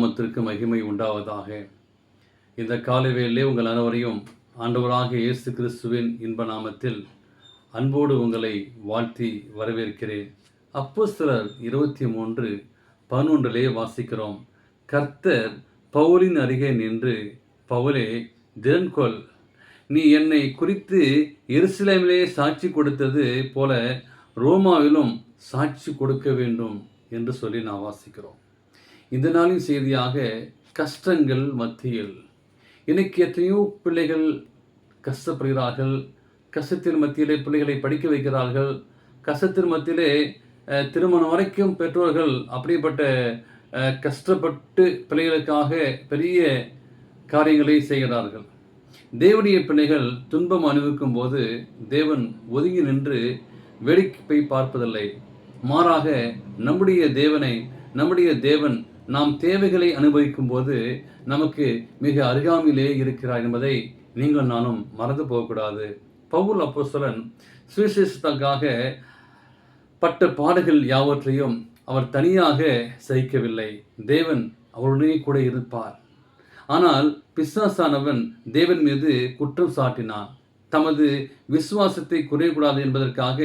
நாமத்திற்கு மகிமை உண்டாவதாக. இந்த காலை வேளையிலே உங்கள் அனைவரையும் ஆண்டவராகிய இயேசு கிறிஸ்துவின் இன்ப நாமத்தில் அன்போடு உங்களை வாழ்த்தி வரவேற்கிறேன். அப்போஸ்தலர் 23:11 வாசிக்கிறோம். கர்த்தர் பவுலின் அருகே நின்று, பவுலே, திறன்கொள், நீ என்னை குறித்து எருசலேமிலே சாட்சி கொடுத்தது போல ரோமாவிலும் சாட்சி கொடுக்க வேண்டும் என்று சொல்லி நாம் வாசிக்கிறோம். இந்த நாளின் செய்தியாக கஷ்டங்கள் மத்தியில் இன்னைக்கு எத்தனையோ பிள்ளைகள் கஷ்டப்படுகிறார்கள். கஷ்டத்தின் மத்தியிலே பிள்ளைகளை படிக்க வைக்கிறார்கள். கஷ்டத்தின் மத்தியிலே திருமணம் வரைக்கும் பெற்றோர்கள் அப்படிப்பட்ட கஷ்டப்பட்டு பிள்ளைகளுக்காக பெரிய காரியங்களை செய்கிறார்கள். தேவனுடைய பிள்ளைகள் துன்பம் அனுபவிக்கும் போது தேவன் ஒதுங்கி நின்று வேடிக்கை பார்ப்பதில்லை. மாறாக நம்முடைய தேவன் நாம் தேவைகளை அனுபவிக்கும் போது நமக்கு மிக அருகாமையிலே இருக்கிறார் என்பதை நீங்கள் நானும் மறந்து போகக்கூடாது. பவுல் அப்போஸ்தலன் சுவிசேஷத்துக்காக பட்ட பாடுகள் யாவற்றையும் அவர் தனியாக சகிக்கவில்லை. தேவன் அவருடனே கூட இருப்பார். ஆனால் பிசாசானவன் தேவன் மீது குற்றம் சாட்டினான். தமது விசுவாசத்தை குறையக்கூடாது என்பதற்காக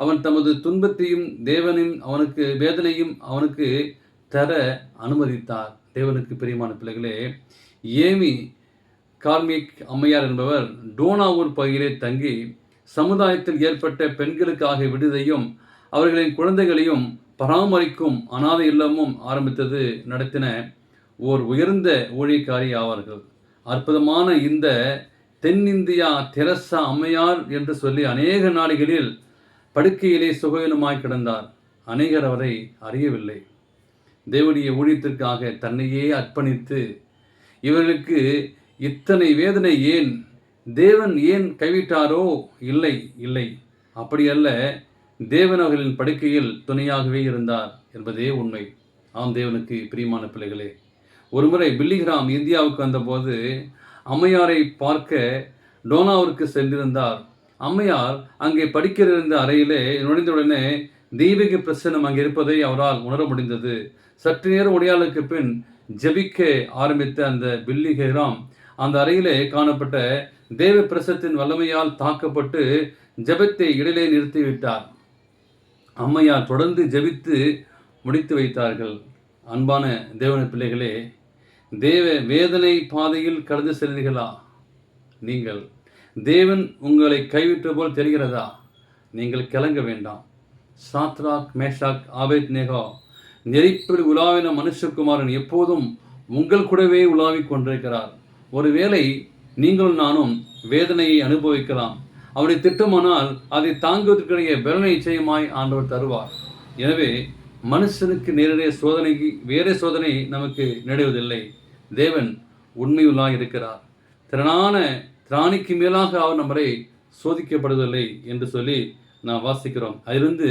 அவன் தமது துன்பத்தையும் வேதனையும் அவனுக்கு தர அனுமதித்தார். தேவனுக்கு பிரியமான பிள்ளைகளே, ஏமி கார்மிக் அம்மையார் என்பவர் டோனாவூர் பகுதியிலே தங்கி சமுதாயத்தில் ஏற்பட்ட பெண்களுக்காக விடுதையும் அவர்களின் குழந்தைகளையும் பராமரிக்கும் அனாதை இல்லமும் நடத்தின ஓர் உயர்ந்த ஊழியக்காரி ஆவார்கள். அற்புதமான இந்த தென்னிந்தியா தெரசா அம்மையார் என்று சொல்லி அநேக நாடுகளில் படுக்கையிலே சுகவீனமாய் கிடந்தார். அநேகர் அவரை அறியவில்லை. தேவனுடைய ஊழியத்திற்காக தன்னையே அர்ப்பணித்து இவர்களுக்கு இத்தனை வேதனை ஏன், தேவன் ஏன் கைவிட்டாரோ? இல்லை, அப்படியல்ல, தேவன் அவர்களின் படுக்கையில் துணையாகவே இருந்தார் என்பதே உண்மை. ஆம், தேவனுக்கு பிரியமான பிள்ளைகளே, ஒருமுறை பில்லிகிராம் இந்தியாவுக்கு வந்தபோது அம்மையாரை பார்க்க டோனாவிற்கு சென்றிருந்தார். அம்மையார் அங்கே படிக்கிற அறையிலே நுழைந்தவுடனே தெய்வீக பிரசன்னம் அங்கே இருப்பதை அவரால் உணர முடிந்தது. சற்று நேரம் உடையாளுக்கு பின் ஜெபிக்க ஆரம்பித்த அந்த பில்லிகிராம் அந்த அறையிலே காணப்பட்ட தேவ பிரசத்தின் வல்லமையால் தாக்கப்பட்டு ஜெபத்தை இடையிலே நிறுத்திவிட்டார். அம்மையார் தொடர்ந்து ஜெபித்து முடித்து வைத்தார்கள். அன்பான தேவன பிள்ளைகளே, தேவ வேதனை பாதையில் கடந்து செல்கிறீர்களா? நீங்கள் தேவன் உங்களை கைவிட்ட போல் தெரிகிறதா? நீங்கள் கலங்க வேண்டாம். சாத்ராக், மேஷாக், ஆபேத்நேகோ நெருப்பில் உலாவின மனுஷகுமாரன் எப்போதும் உங்கள் கூடவே உலாவிக் கொண்டிருக்கிறார். ஒருவேளை நீங்களும் நானும் வேதனையை அனுபவிக்கலாம். அவருடைய திட்டமானால் அதை தாங்குவதற்குரிய பலனை நிச்சயமாய் ஆண்டவர் தருவார். எனவே மனுஷனுக்கு நேரடிய சோதனைக்கு வேறே சோதனை நமக்கு நேடுவதில்லை. தேவன் உண்மையுள்ளாய் இருக்கிறார். திராணிக்கு மேலாக அவர் நம்மை சோதிக்கப்படுவதில்லை என்று சொல்லி நாம் வாசிக்கிறோம். அதிலிருந்து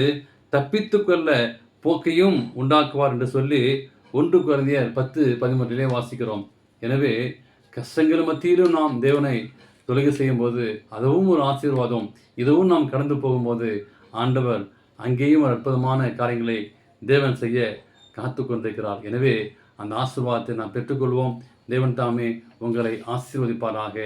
தப்பித்து கொள்ள போக்கையும் உண்டாக்குவார் என்று சொல்லி 1 கொரிந்தியர் 10:13 வாசிக்கிறோம். எனவே கஷ்டங்கள் மத்தியிலும் நாம் தேவனை தொழுகை செய்யும் போது அதுவும் ஒரு ஆசீர்வாதம். இதுவும் நாம் கடந்து போகும்போது ஆண்டவர் அங்கேயும் ஒரு அற்புதமான காரியங்களை தேவன் செய்ய காத்து கொண்டிருக்கிறார். எனவே அந்த ஆசீர்வாதத்தை நாம் பெற்றுக்கொள்வோம். தேவன் தாமே உங்களை ஆசீர்வதிப்பாராக.